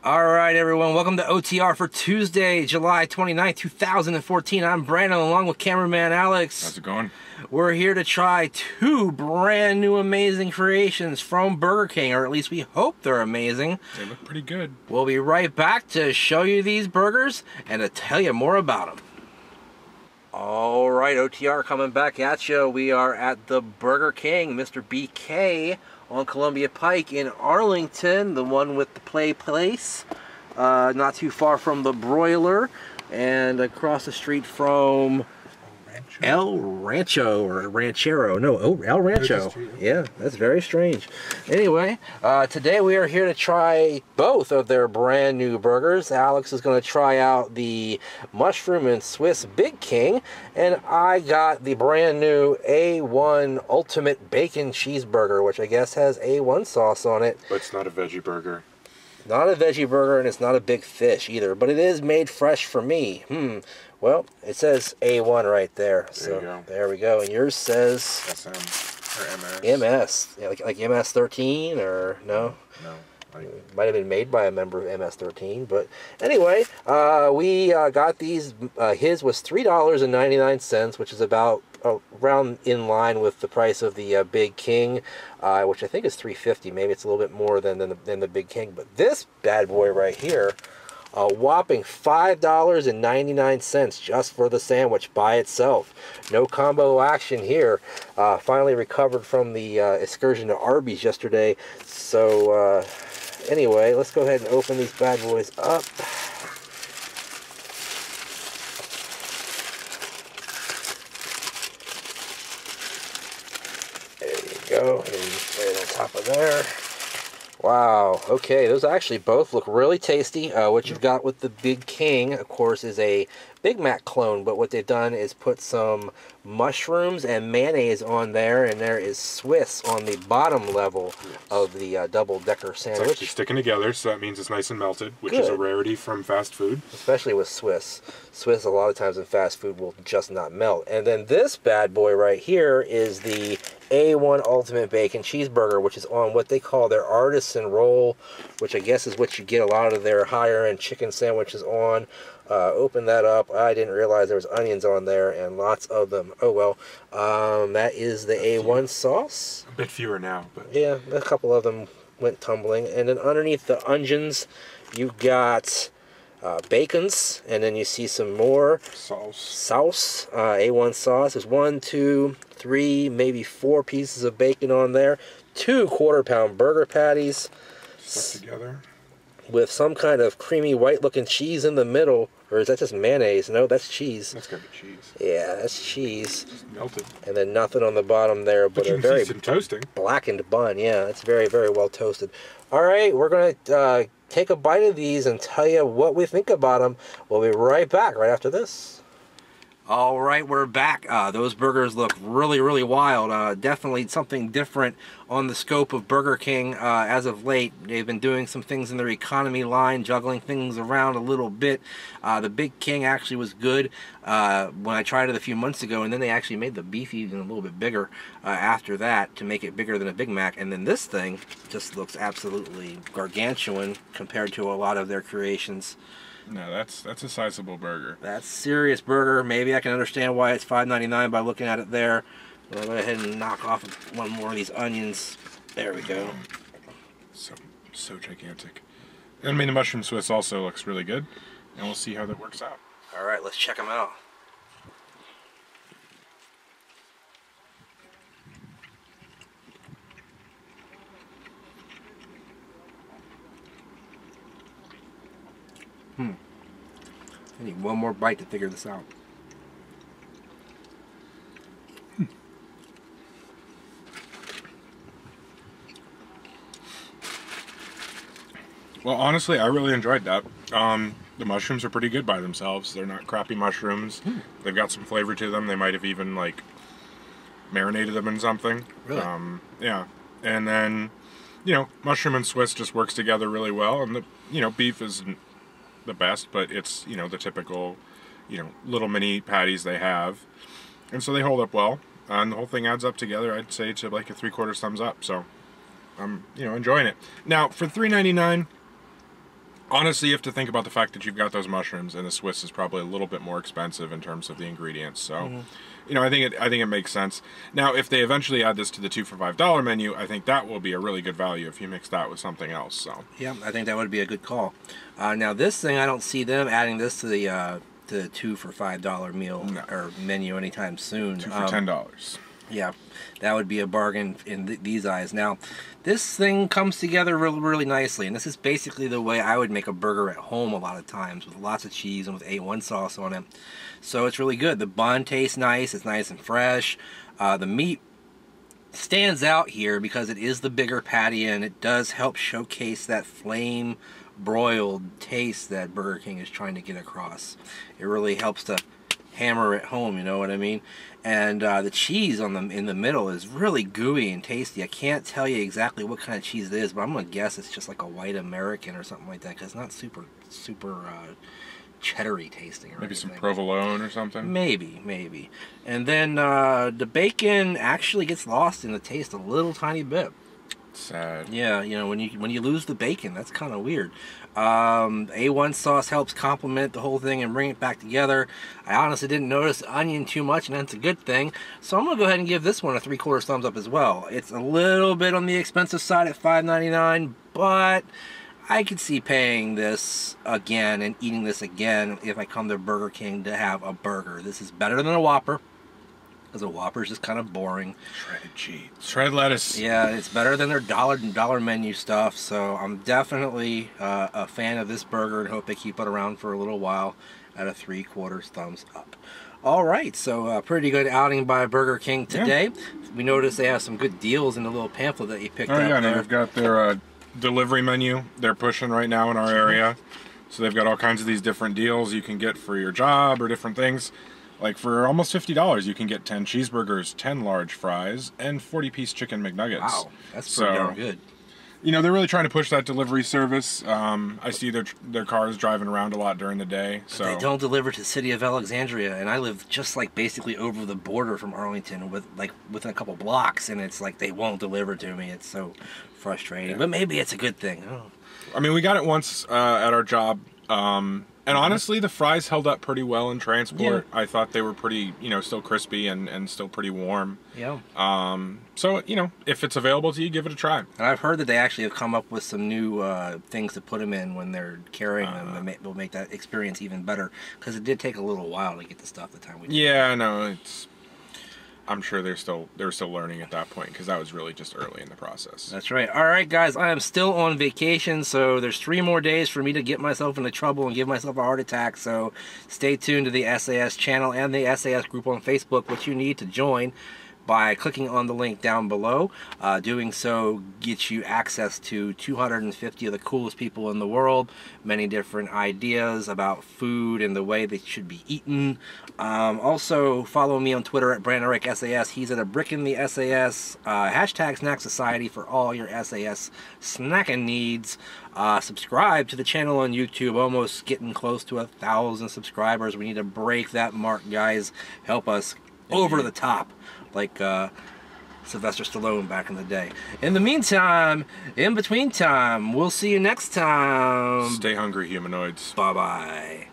All right, everyone. Welcome to OTR for Tuesday, July 29th, 2014. I'm Brandon, along with cameraman Alex. How's it going? We're here to try two brand new amazing creations from Burger King, or at least we hope they're amazing. They look pretty good. We'll be right back to show you these burgers and to tell you more about them. All right, OTR coming back at you. We are at the Burger King, Mr. BK, on Columbia Pike in Arlington, the one with the play place, not too far from the Broiler, and across the street from El Rancho or Ranchero. No, El Rancho. Yeah, that's very strange. Anyway, today we are here to try both of their brand new burgers. Alex is going to try out the Mushroom and Swiss Big King, and I got the brand new A1 Ultimate Bacon Cheeseburger, which I guess has A1 sauce on it. But it's not a veggie burger. Not a veggie burger, and it's not a big fish either, but it is made fresh for me. Well, it says A1 right there. So there we go. And yours says SM or MS. MS. Yeah, like MS-13 or no? No. Might have been made by a member of MS-13, but anyway, we got these. His was $3.99, which is about around in line with the price of the Big King, which I think is $3.50. Maybe it's a little bit more than the Big King, but this bad boy right here, a whopping $5.99 just for the sandwich by itself. No combo action here. Finally recovered from the excursion to Arby's yesterday. So anyway, let's go ahead and open these bad boys up. There you go. And right on top of there. Wow, okay, those actually both look really tasty. What you've got with the Big King, of course, is a Big Mac clone, but what they've done is put some mushrooms and mayonnaise on there, and there is Swiss on the bottom level of the double-decker sandwich. It's actually sticking together, so that means it's nice and melted, which is a rarity from fast food. Especially with Swiss. Swiss, a lot of times in fast food, will just not melt. And then this bad boy right here is the A1 Ultimate Bacon Cheeseburger, which is on what they call their artisan roll, which I guess is what you get a lot of their higher-end chicken sandwiches on. Open that up. I didn't realize there was onions on there, and lots of them. Oh well. That is the A1 sauce. A bit fewer now, but yeah, a couple of them went tumbling. And then underneath the onions, you've got bacons, and then you see some more sauce. A1 sauce. There's 1, 2, 3, maybe 4 pieces of bacon on there. 2 quarter-pound burger patties stuck together with some kind of creamy white-looking cheese in the middle. Or is that just mayonnaise? No, that's cheese. That's gotta be cheese. Yeah, that's cheese. Just melted. And then nothing on the bottom there, but you a very some toasting. Blackened bun. Yeah, it's very, very well toasted. All right, we're gonna take a bite of these and tell you what we think about them. We'll be right back right after this. All right, we're back. Those burgers look really, really wild. Definitely something different on the scope of Burger King as of late. They've been doing some things in their economy line, juggling things around a little bit. The Big King actually was good when I tried it a few months ago, and then they actually made the beef even a little bit bigger after that to make it bigger than a Big Mac. And then this thing just looks absolutely gargantuan compared to a lot of their creations. No, that's a sizable burger. That's serious burger. Maybe I can understand why it's $5.99 by looking at it there. I'll go ahead and knock off one more of these onions. There we go. So gigantic. I mean, the mushroom Swiss also looks really good, and we'll see how that works out. All right, let's check them out. I need one more bite to figure this out. Well, honestly, I really enjoyed that. The mushrooms are pretty good by themselves. They're not crappy mushrooms. They've got some flavor to them. They might have even, like, marinated them in something. Really? Yeah. And then, you know, mushroom and Swiss just works together really well. And, beef isn't the best, but it's, the typical, little mini patties they have. And so they hold up well. And the whole thing adds up together, I'd say, to like a 3/4 thumbs up. So I'm, enjoying it. Now, for $3.99, Honestly, you have to think about the fact that you've got those mushrooms, and the Swiss is probably a little bit more expensive in terms of the ingredients. So, you know, I think it makes sense. Now, if they eventually add this to the 2 for $5 menu, I think that will be a really good value if you mix that with something else. So, yeah, I think that would be a good call. Now, this thing, I don't see them adding this to the 2 for $5 meal or menu anytime soon. 2 for $10. Yeah, that would be a bargain in these eyes. Now, this thing comes together really, really nicely, and this is basically the way I would make a burger at home a lot of times, with lots of cheese and with A1 sauce on it. So it's really good. The bun tastes nice. It's nice and fresh. The meat stands out here because it is the bigger patty, and it does help showcase that flame broiled taste that Burger King is trying to get across. It really helps to hammer it home, you know what I mean? And the cheese in the middle is really gooey and tasty. I can't tell you exactly what kind of cheese it is, but I'm gonna guess it's just like a white American or something like that, because it's not super cheddary tasting. Or maybe anything. some provolone or something. Maybe. And then the bacon actually gets lost in the taste a little tiny bit. Sad. Yeah, you know, when you lose the bacon, that's kind of weird. A1 sauce helps complement the whole thing and bring it back together. I honestly didn't notice the onion too much, and that's a good thing. So I'm gonna go ahead and give this one a 3/4 thumbs up as well. It's a little bit on the expensive side at $5.99, but I could see paying this again and eating this again if I come to Burger King to have a burger. This is better than a Whopper, because a Whopper is just kind of boring. Shredded cheese. Shredded lettuce. Yeah, it's better than their dollar menu stuff, so I'm definitely a fan of this burger and hope they keep it around for a little while at a 3/4 thumbs up. All right, so pretty good outing by Burger King today. Yeah. We noticed they have some good deals in the little pamphlet that you picked up. Yeah, they've got their delivery menu they're pushing right now in our area. So they've got all kinds of these different deals you can get for your job or different things. Like for almost $50, you can get 10 cheeseburgers, 10 large fries, and 40-piece chicken McNuggets. Wow, that's pretty darn good. You know, they're really trying to push that delivery service. I see their cars driving around a lot during the day. So they don't deliver to the city of Alexandria, and I live just like basically over the border from Arlington, within a couple blocks, and it's like they won't deliver to me. It's so frustrating, but maybe it's a good thing. Oh. I mean, we got it once at our job. And honestly, the fries held up pretty well in transport. Yeah. I thought they were pretty, you know, still crispy and still pretty warm. Yeah. So, you know, if it's available to you, give it a try. And I've heard that they actually have come up with some new things to put them in when they're carrying them. That will make that experience even better, because it did take a little while to get the stuff the time we did. Yeah, no, I'm sure they were still learning at that point, because that was really just early in the process. That's right. All right, guys, I am still on vacation, so there's 3 more days for me to get myself into trouble and give myself a heart attack. So stay tuned to the SAS channel and the SAS group on Facebook, which you need to join by clicking on the link down below. Doing so gets you access to 250 of the coolest people in the world, many different ideas about food and the way they should be eaten. Also, follow me on Twitter at BrandonRickSAS. He's at a Brick in the SAS. Hashtag Snack Society for all your SAS snacking needs. Subscribe to the channel on YouTube. Almost getting close to 1,000 subscribers. We need to break that mark, guys. Help us over the top, like Sylvester Stallone back in the day. In the meantime, in between time, we'll see you next time. Stay hungry, humanoids. Bye-bye.